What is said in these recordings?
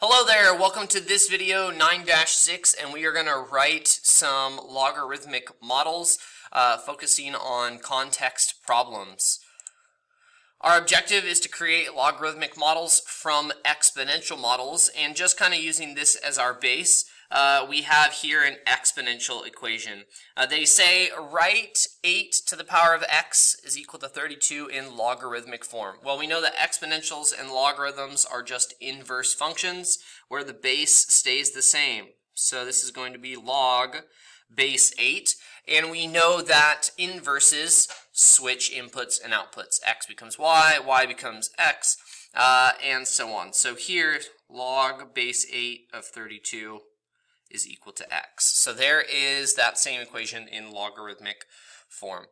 Hello there, welcome to this video 9-6, and we are going to write some logarithmic models focusing on context problems. Our objective is to create logarithmic models from exponential models, and just kind of using this as our base, we have here an exponential equation. They say write 8 to the power of x is equal to 32 in logarithmic form. Well, we know that exponentials and logarithms are just inverse functions where the base stays the same. So this is going to be log base 8, and we know that inverses switch inputs and outputs. X becomes y becomes x, and so on. So here, log base 8 of 32 is equal to x. So there is that same equation in logarithmic form.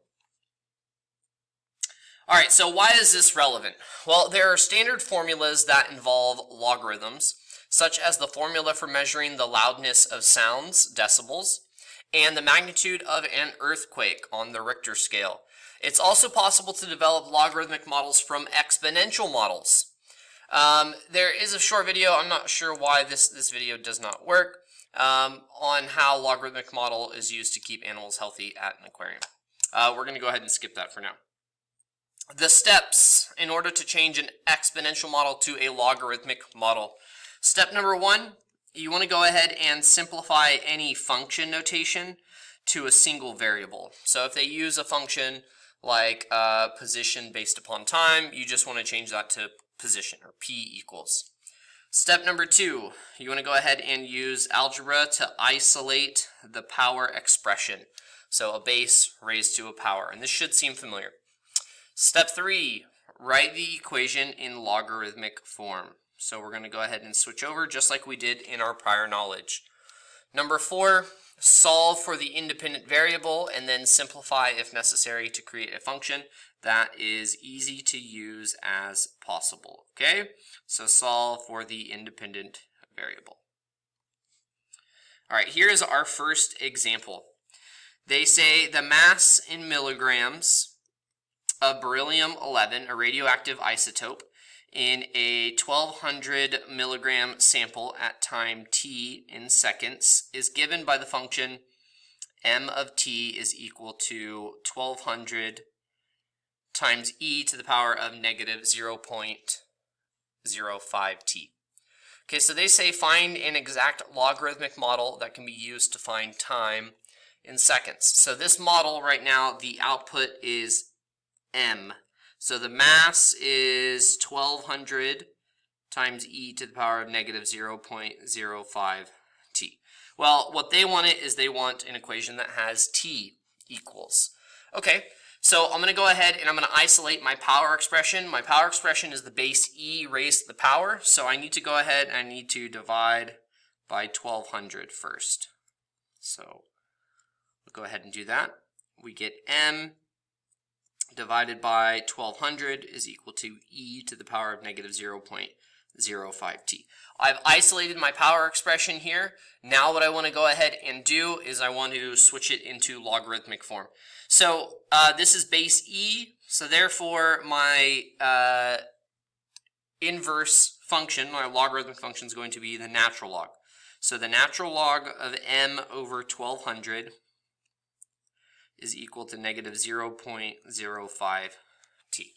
Alright, so why is this relevant? Well, there are standard formulas that involve logarithms, such as the formula for measuring the loudness of sounds, decibels, and the magnitude of an earthquake on the Richter scale. It's also possible to develop logarithmic models from exponential models. There is a short video, I'm not sure why this video does not work, on how logarithmic model is used to keep animals healthy at an aquarium. We're going to go ahead and skip that for now. The steps in order to change an exponential model to a logarithmic model. Step number 1, you want to go ahead and simplify any function notation to a single variable. So if they use a function like position based upon time, you just want to change that to position, or p equals. Step number 2, you want to go ahead and use algebra to isolate the power expression. So a base raised to a power, and this should seem familiar. Step 3, write the equation in logarithmic form. So we're going to go ahead and switch over just like we did in our prior knowledge. Number 4, solve for the independent variable and then simplify if necessary to create a function that is easy to use as possible. Okay, so solve for the independent variable. All right, here's our first example. They say the mass in milligrams of beryllium-11, a radioactive isotope, in a 1200 milligram sample at time t in seconds is given by the function m of t is equal to 1200 times e to the power of negative 0.05 t. Okay, so they say find an exact logarithmic model that can be used to find time in seconds. So this model right now, the output is m. So the mass is 1200 times e to the power of negative 0.05 t. Well, what they want is they want an equation that has t equals. Okay, so I'm going to go ahead and I'm going to isolate my power expression. My power expression is the base e raised to the power, so I need to go ahead and I need to divide by 1200 first. So we'll go ahead and do that. We get m divided by 1200 is equal to e to the power of negative 0.05 t. I've isolated my power expression here. Now what I want to go ahead and do is I want to switch it into logarithmic form. So this is base e, so therefore my inverse function, my logarithmic function, is going to be the natural log. So the natural log of m over 1200 is equal to negative 0.05 t.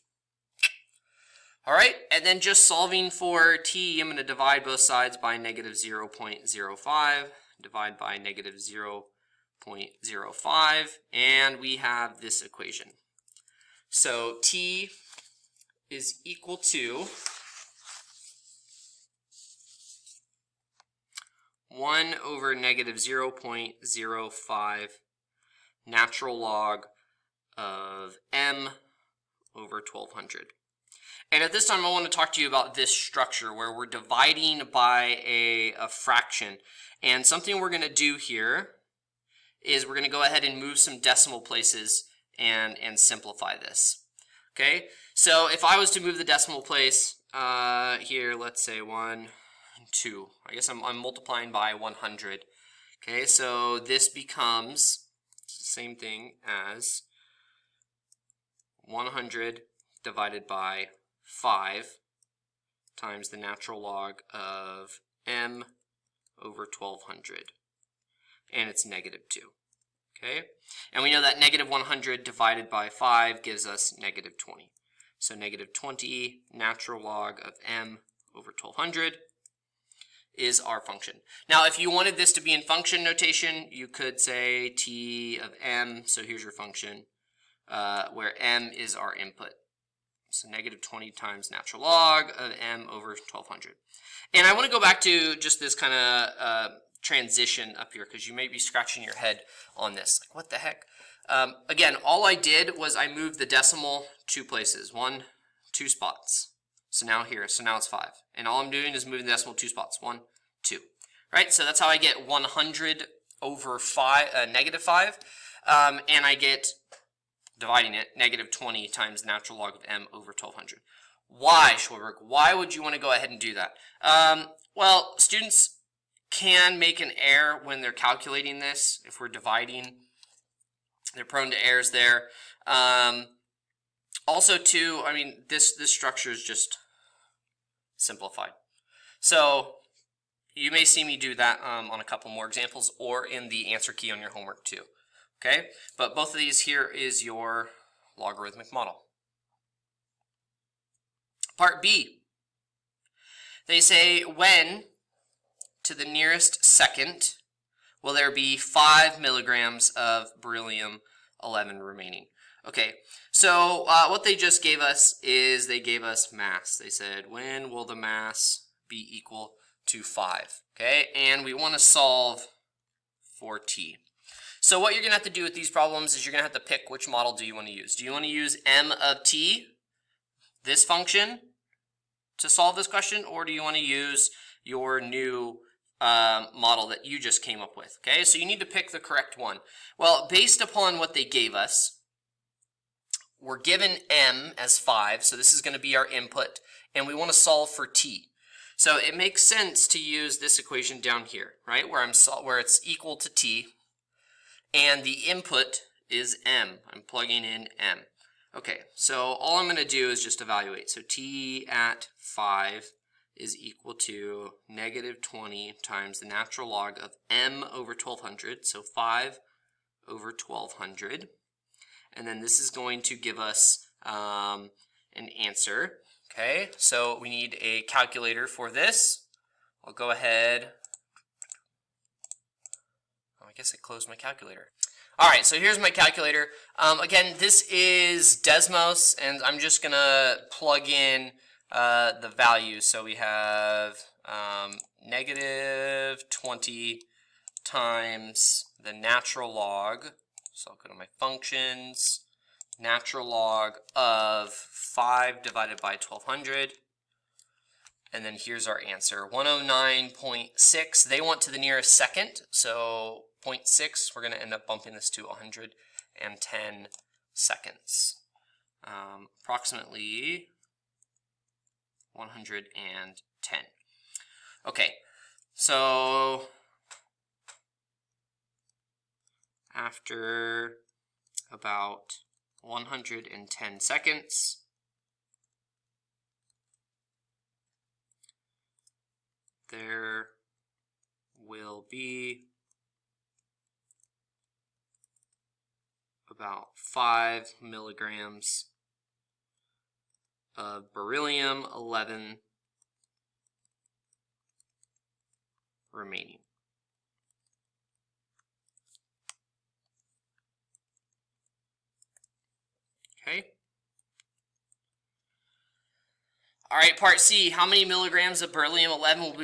All right, and then just solving for t, I'm going to divide both sides by negative 0.05, divide by negative 0.05, and we have this equation. So t is equal to 1 over negative 0.05 natural log of m over 1200. And at this time I want to talk to you about this structure where we're dividing by a fraction. And something we're going to do here is we're going to go ahead and move some decimal places and simplify this. Okay, so if I was to move the decimal place here, let's say 1, 2. I guess I'm multiplying by 100. Okay, so this becomes the same thing as 100 divided by 5 times the natural log of m over 1200. And it's negative 2. Okay? And we know that negative 100 divided by 5 gives us negative 20. So negative 20 natural log of m over 1200 is our function. Now, if you wanted this to be in function notation, you could say t of m. So here's your function, where m is our input. So negative 20 times natural log of m over 1200. And I want to go back to just this kind of transition up here, because you may be scratching your head on this. Like, what the heck? Again, all I did was I moved the decimal 2 places, 1, 2 spots. So now here, so now it's 5. And all I'm doing is moving the decimal 2 spots, 1, 2. Right, so that's how I get 100 over 5, negative 5. And I get, dividing it, negative 20 times natural log of m over 1200. Why, Schwarberg? Why would you want to go ahead and do that? Well, students can make an error when they're calculating this. If we're dividing, they're prone to errors there. Also, too, I mean, this structure is just simplified. So you may see me do that on a couple more examples or in the answer key on your homework too. Okay, but both of these here is your logarithmic model. Part B. They say, when to the nearest second will there be 5 milligrams of beryllium 11 remaining? Okay, so what they just gave us is they gave us mass. They said, when will the mass be equal to 5? Okay, and we want to solve for t. So what you're going to have to do with these problems is you're going to have to pick which model do you want to use. Do you want to use m of t, this function, to solve this question, or do you want to use your new model that you just came up with? Okay, so you need to pick the correct one. Well, based upon what they gave us, we're given m as 5, so this is going to be our input, and we want to solve for t. So it makes sense to use this equation down here, right, where it's equal to t, and the input is m. I'm plugging in m. Okay, so all I'm going to do is just evaluate. So t at 5 is equal to negative 20 times the natural log of m over 1200, so 5 over 1200. And then this is going to give us an answer. Okay, so we need a calculator for this. I'll go ahead. Oh, I guess I closed my calculator. All right, so here's my calculator. Again, this is Desmos, and I'm just going to plug in the values. So we have negative 20 times the natural log. So I'll go to my functions, natural log of 5 divided by 1200. And then here's our answer, 109.6. They want to the nearest second, so 0.6. We're going to end up bumping this to 110 seconds. Approximately 110. Okay, so after about 110 seconds, there will be about 5 milligrams of beryllium 11 remaining. Okay. All right, part C, how many milligrams of beryllium 11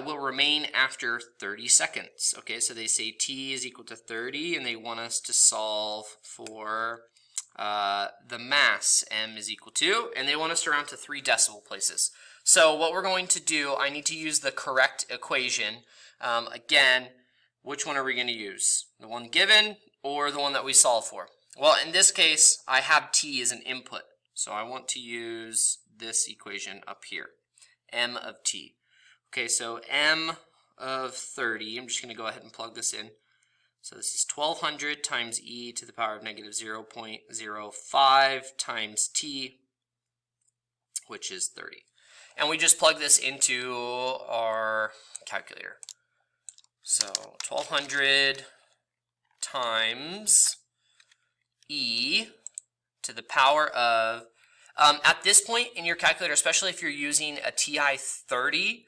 will remain after 30 seconds? Okay, so they say T is equal to 30, and they want us to solve for the mass, M is equal to, and they want us to round to 3 decimal places. So what we're going to do, I need to use the correct equation. Again, which one are we going to use? The one given or the one that we solve for? Well, in this case, I have T as an input, so I want to use this equation up here, m of t. Okay, so m of 30, I'm just going to go ahead and plug this in. So this is 1200 times e to the power of negative 0.05 times t, which is 30. and we just plug this into our calculator. So 1200 times e to the power of, at this point in your calculator, especially if you're using a TI-30,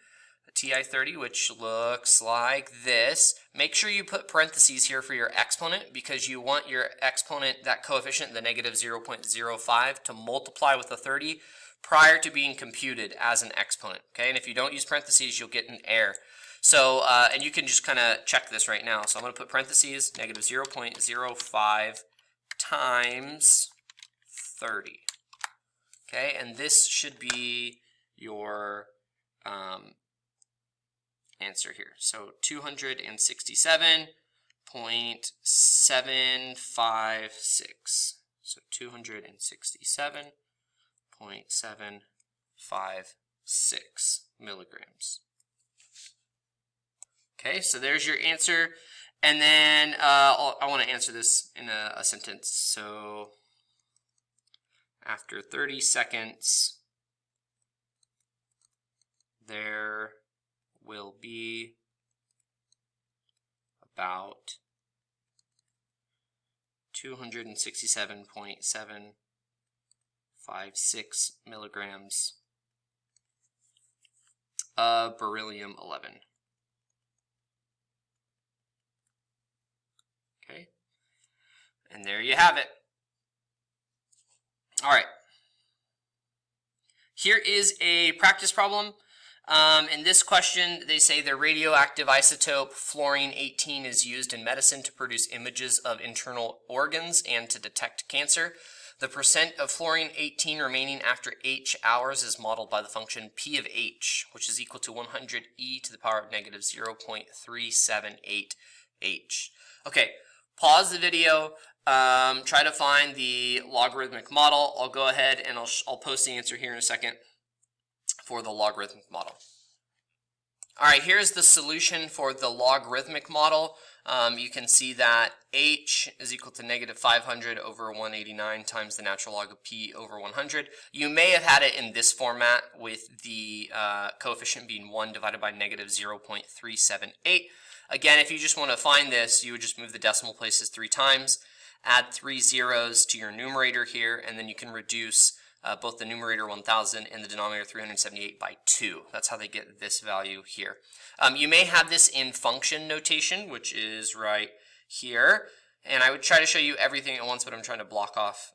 which looks like this, make sure you put parentheses here for your exponent, because you want your exponent, that coefficient, the negative 0.05, to multiply with the 30 prior to being computed as an exponent. Okay, and if you don't use parentheses, you'll get an error. So, and you can just kind of check this right now. So I'm going to put parentheses, negative 0.05 times 30. Okay, and this should be your answer here. So 267.756. So 267.756 milligrams. Okay, so there's your answer. And then I want to answer this in a sentence. So after 30 seconds, there will be about 267.756 milligrams of beryllium-11. Okay, and there you have it. All right, here is a practice problem. In this question, they say the radioactive isotope fluorine-18 is used in medicine to produce images of internal organs and to detect cancer. The percent of fluorine-18 remaining after H hours is modeled by the function P of H, which is equal to 100 e to the power of negative 0.378 H. Okay, pause the video. Try to find the logarithmic model. I'll go ahead and I'll post the answer here in a second for the logarithmic model. All right, here's the solution for the logarithmic model. You can see that h is equal to negative 500 over 189 times the natural log of p over 100. You may have had it in this format with the coefficient being 1 divided by negative 0.378. Again, if you just want to find this, you would just move the decimal places 3 times, add 3 zeros to your numerator here, and then you can reduce both the numerator 1000 and the denominator 378 by 2. That's how they get this value here. You may have this in function notation, which is right here. And I would try to show you everything at once, but I'm trying to block off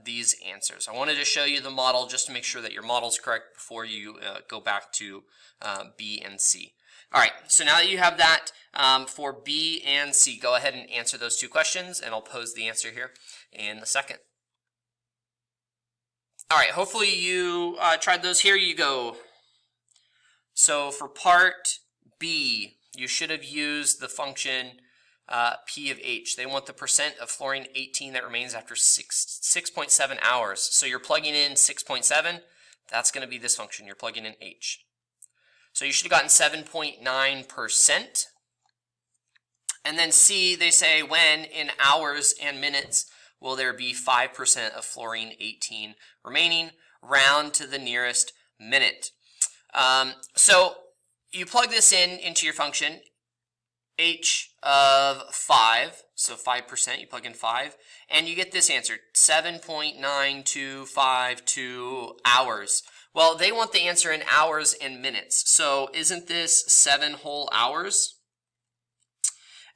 these answers. I wanted to show you the model just to make sure that your model is correct before you go back to B and C. All right, so now that you have that for B and C, go ahead and answer those 2 questions, and I'll pose the answer here in a second. All right, hopefully you tried those. Here you go. So for part B, you should have used the function P of H. They want the percent of fluorine-18 that remains after 6.7 hours. So you're plugging in 6.7. That's going to be this function. You're plugging in H. So you should have gotten 7.9%. And then C, they say when in hours and minutes will there be 5% of fluorine-18 remaining? Round to the nearest minute. So you plug this into your function, H of 5, so 5%, you plug in 5, and you get this answer, 7.9252 hours. Well, they want the answer in hours and minutes, so isn't this 7 whole hours?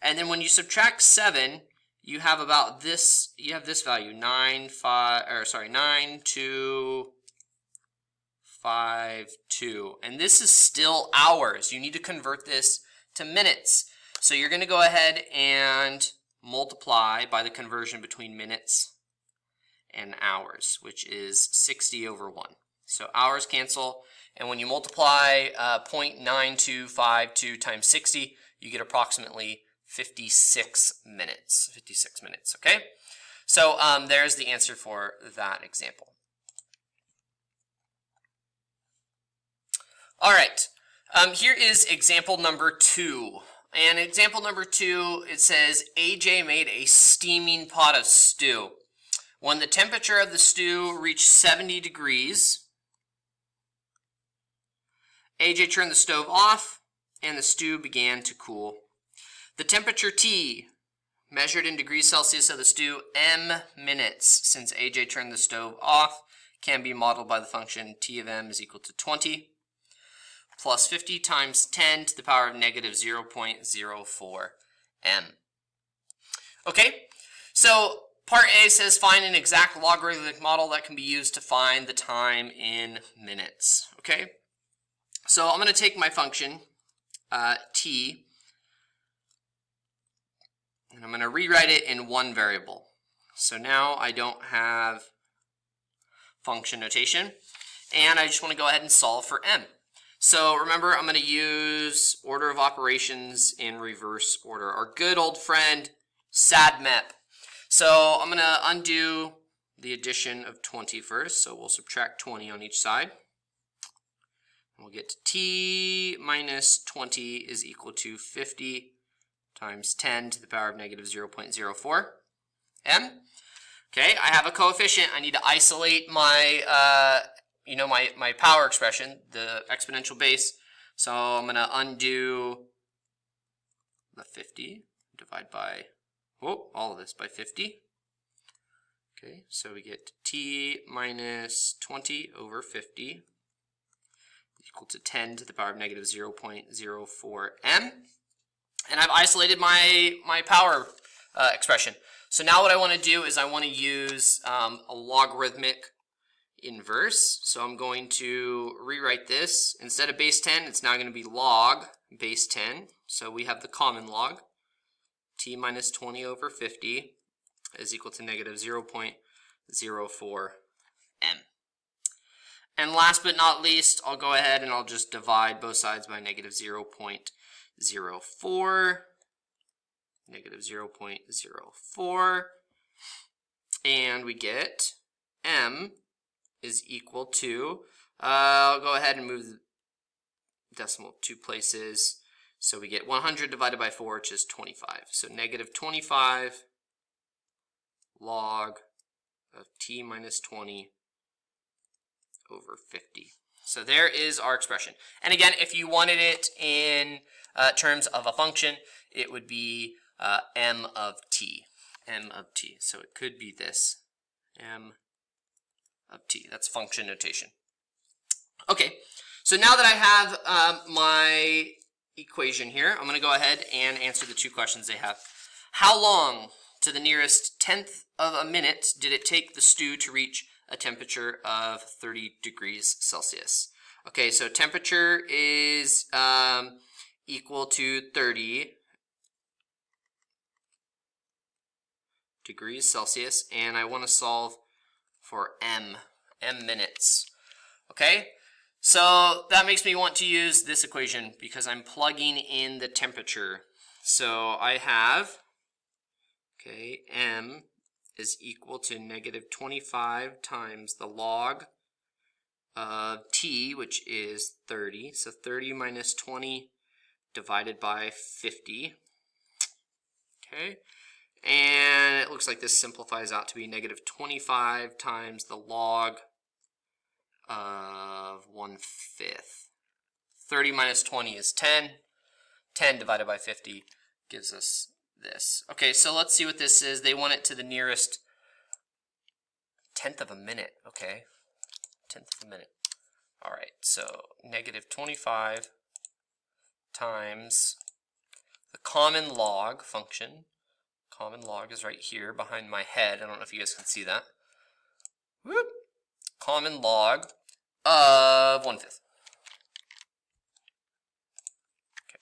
And then when you subtract 7, you have about this, you have this value, 9252, and this is still hours. You need to convert this to minutes. So you're going to go ahead and multiply by the conversion between minutes and hours, which is 60 over 1. So hours cancel, and when you multiply 0.9252 times 60, you get approximately 56 minutes. 56 minutes, okay? So there's the answer for that example. All right, here is example number 2. And example number 2, it says, AJ made a steaming pot of stew. When the temperature of the stew reached 70 degrees, AJ turned the stove off, and the stew began to cool. The temperature T, measured in degrees Celsius of the stew, m minutes since AJ turned the stove off, can be modeled by the function T of m is equal to 20 plus 50 times 10 to the power of negative 0.04 m. Okay, so part A says find an exact logarithmic model that can be used to find the time in minutes. Okay, so I'm going to take my function t, and I'm going to rewrite it in one variable. So now I don't have function notation, and I just want to go ahead and solve for m. So remember, I'm going to use order of operations in reverse order. Our good old friend SADMEP. So I'm going to undo the addition of 20 first. So we'll subtract 20 on each side. And we'll get to t minus 20 is equal to 50 times 10 to the power of negative 0.04 m. Okay, I have a coefficient. I need to isolate my my power expression, the exponential base. So I'm going to undo the 50, divide by, all of this by 50. Okay, so we get t minus 20 over 50 equal to 10 to the power of negative 0.04 m. And I've isolated my power expression. So now what I want to do is I want to use a logarithmic inverse. So I'm going to rewrite this. Instead of base 10, it's now going to be log base 10. So we have the common log. T minus 20 over 50 is equal to negative 0.04 m. And last but not least, I'll go ahead and I'll just divide both sides by negative 0.04. Negative 0.04. And we get m is equal to, I'll go ahead and move the decimal 2 places. So we get 100 divided by 4, which is 25. So negative 25 log of t minus 20 over 50. So there is our expression. And again, if you wanted it in terms of a function, it would be m of t. M of t. So it could be this. M of t. That's function notation. Okay, so now that I have my equation here, I'm going to go ahead and answer the 2 questions they have. How long to the nearest tenth of a minute did it take the stew to reach a temperature of 30 degrees Celsius? Okay, so temperature is equal to 30 degrees Celsius, and I want to solve for m minutes. Okay, so that makes me want to use this equation because I'm plugging in the temperature. So I have, okay, m is equal to negative 25 times the log of t, which is 30. So 30 minus 20 divided by 50. Okay, and it looks like this simplifies out to be negative 25 times the log of 1/5. 30 minus 20 is 10. 10 divided by 50 gives us this. Okay, so let's see what this is. They want it to the nearest tenth of a minute. Okay, tenth of a minute. All right, so negative 25 times the common log function. Common log is right here behind my head. I don't know if you guys can see that. Whoop. Common log of 1/5. Okay.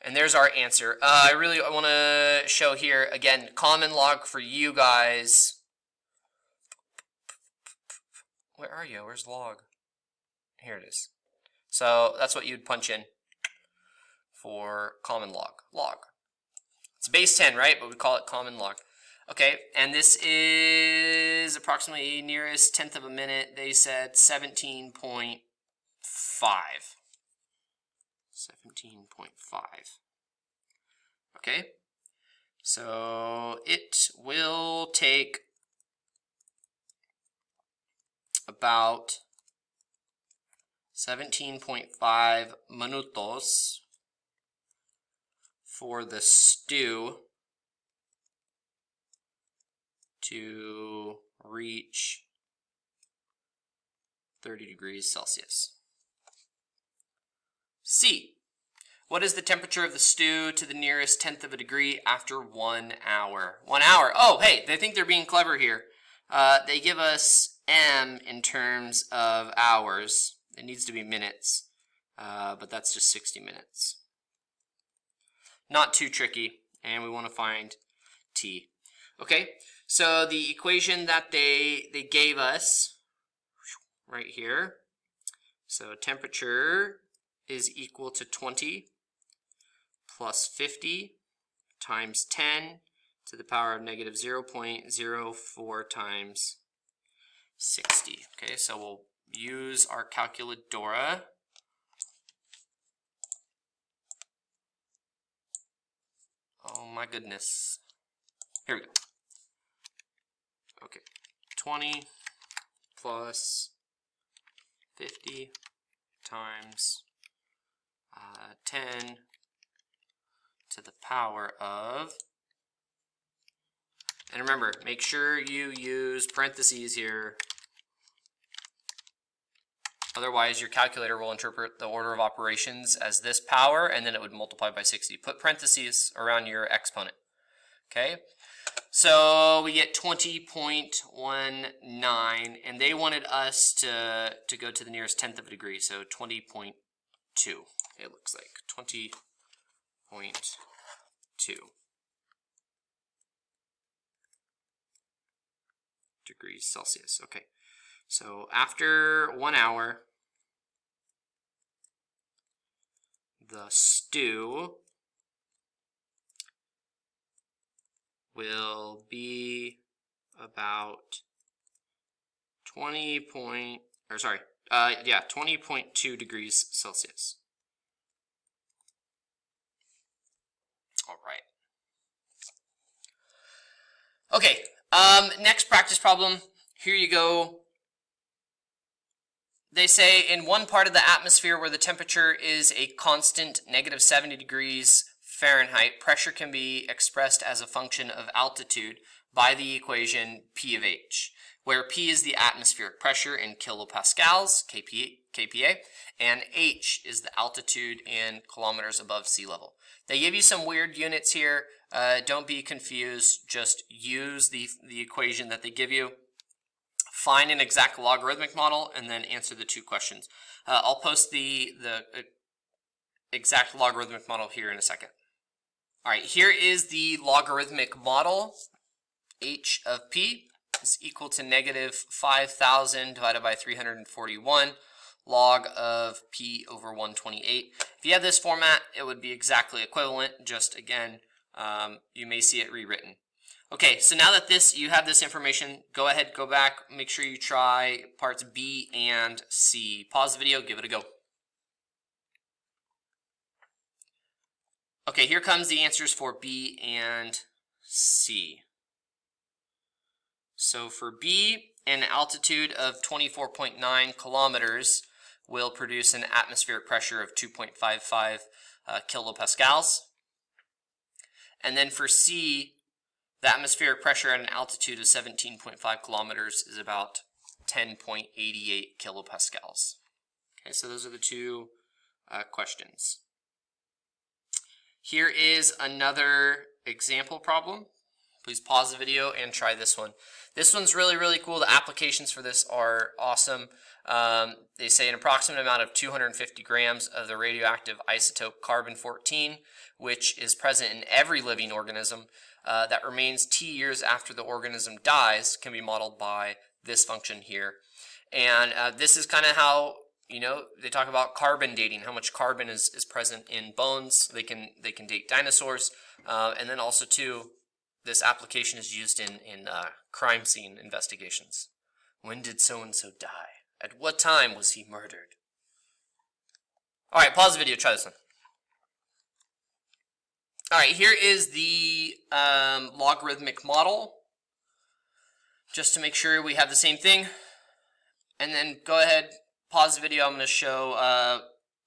And there's our answer. I want to show here, again, common log for you guys. Where are you? Where's log? Here it is. So that's what you'd punch in for common log. Log. It's base 10, right? But we call it common log. Okay, and this is approximately nearest tenth of a minute. They said 17.5. 17.5. Okay, so it will take about 17.5 minutos for the stew to reach 30 degrees Celsius. C. What is the temperature of the stew to the nearest tenth of a degree after 1 hour? 1 hour. Oh, hey, they think they're being clever here. They give us M in terms of hours. It needs to be minutes, but that's just 60 minutes. Not too tricky, and we want to find T. Okay, so the equation that they gave us right here, so temperature is equal to 20 plus 50 times 10 to the power of negative 0.04 times 60. Okay, so we'll use our calculadora. Oh my goodness. Here we go. Okay, 20 plus 50 times 10 to the power of, and remember, make sure you use parentheses here, otherwise your calculator will interpret the order of operations as this power and then it would multiply by 60. Put parentheses around your exponent. Okay, so we get 20.19, and they wanted us to go to the nearest tenth of a degree, so 20.2. It looks like 20.2 degrees Celsius. Okay, so after 1 hour, the stew will be about 20.2 degrees Celsius. All right. Okay, next practice problem. Here you go. They say in one part of the atmosphere where the temperature is a constant negative 70 degrees Fahrenheit, pressure can be expressed as a function of altitude by the equation P of H, where P is the atmospheric pressure in kilopascals, kPa, and H is the altitude in kilometers above sea level. They give you some weird units here. Don't be confused. Just use the equation that they give you. Find an exact logarithmic model and then answer the two questions. I'll post the exact logarithmic model here in a second. All right, here is the logarithmic model. H of P is equal to negative 5,000 divided by 341 log of P over 128. If you have this format, it would be exactly equivalent. Just again, you may see it rewritten. Okay, so now that you have this information, go ahead, go back, make sure you try parts B and C. Pause the video, give it a go. Okay, here comes the answers for B and C. So for B, an altitude of 24.9 kilometers will produce an atmospheric pressure of 2.55 kilopascals. And then for C, the atmospheric pressure at an altitude of 17.5 kilometers is about 10.88 kilopascals. Okay, so those are the two questions. Here is another example problem. Please pause the video and try this one. This one's really, really cool. The applications for this are awesome. They say an approximate amount of 250 grams of the radioactive isotope carbon-14, which is present in every living organism, that remains T years after the organism dies, can be modeled by this function here. And this is kind of how, they talk about carbon dating, how much carbon is present in bones. They can date dinosaurs. And then also, too, this application is used in crime scene investigations. When did so-and-so die? At what time was he murdered? All right, pause the video, try this one. All right, here is the logarithmic model, just to make sure we have the same thing. And then go ahead, pause the video. I'm going to show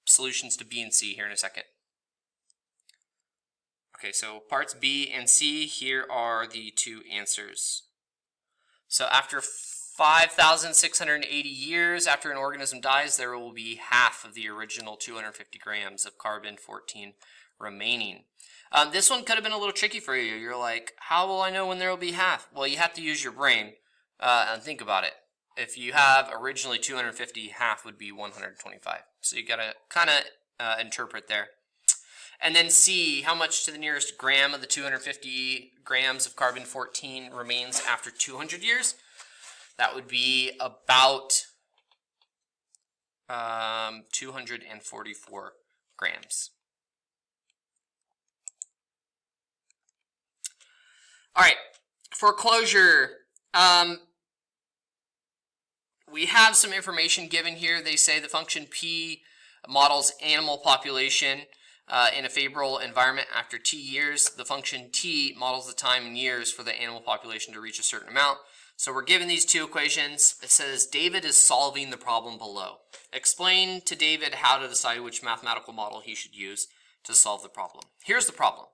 solutions to B and C here in a second. Okay, so parts B and C, here are the two answers. So after 5,680 years after an organism dies, there will be half of the original 250 grams of carbon-14 remaining. This one could have been a little tricky for you. You're like, how will I know when there will be half? Well, you have to use your brain and think about it. If you have originally 250, half would be 125. So you got to kind of interpret there. And then C, how much to the nearest gram of the 250 grams of carbon-14 remains after 200 years? That would be about 244 grams. All right, for closure, we have some information given here. They say the function P models animal population in a favorable environment after T years. The function T models the time in years for the animal population to reach a certain amount. So we're given these two equations. It says David is solving the problem below. Explain to David how to decide which mathematical model he should use to solve the problem. Here's the problem.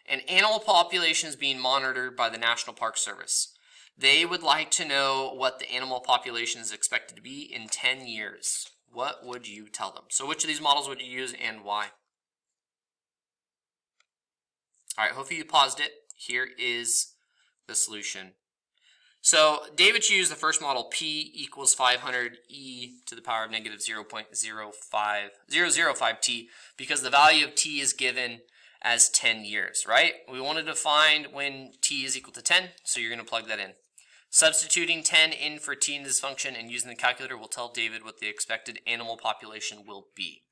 An animal population is being monitored by the National Park Service. They would like to know what the animal population is expected to be in 10 years. What would you tell them? So which of these models would you use and why? All right, hopefully you paused it. Here is the solution. So David should use the first model, P equals 500 e to the power of negative 0.005 t, because the value of t is given as 10 years, right? We wanted to find when t is equal to 10, so you're going to plug that in. Substituting 10 in for t in this function and using the calculator will tell David what the expected animal population will be.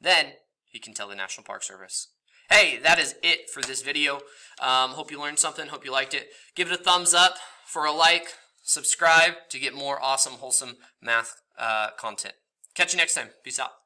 Then he can tell the National Park Service. Hey, that is it for this video. Hope you learned something. Hope you liked it. Give it a thumbs up for a like. Subscribe to get more awesome, wholesome math content. Catch you next time. Peace out.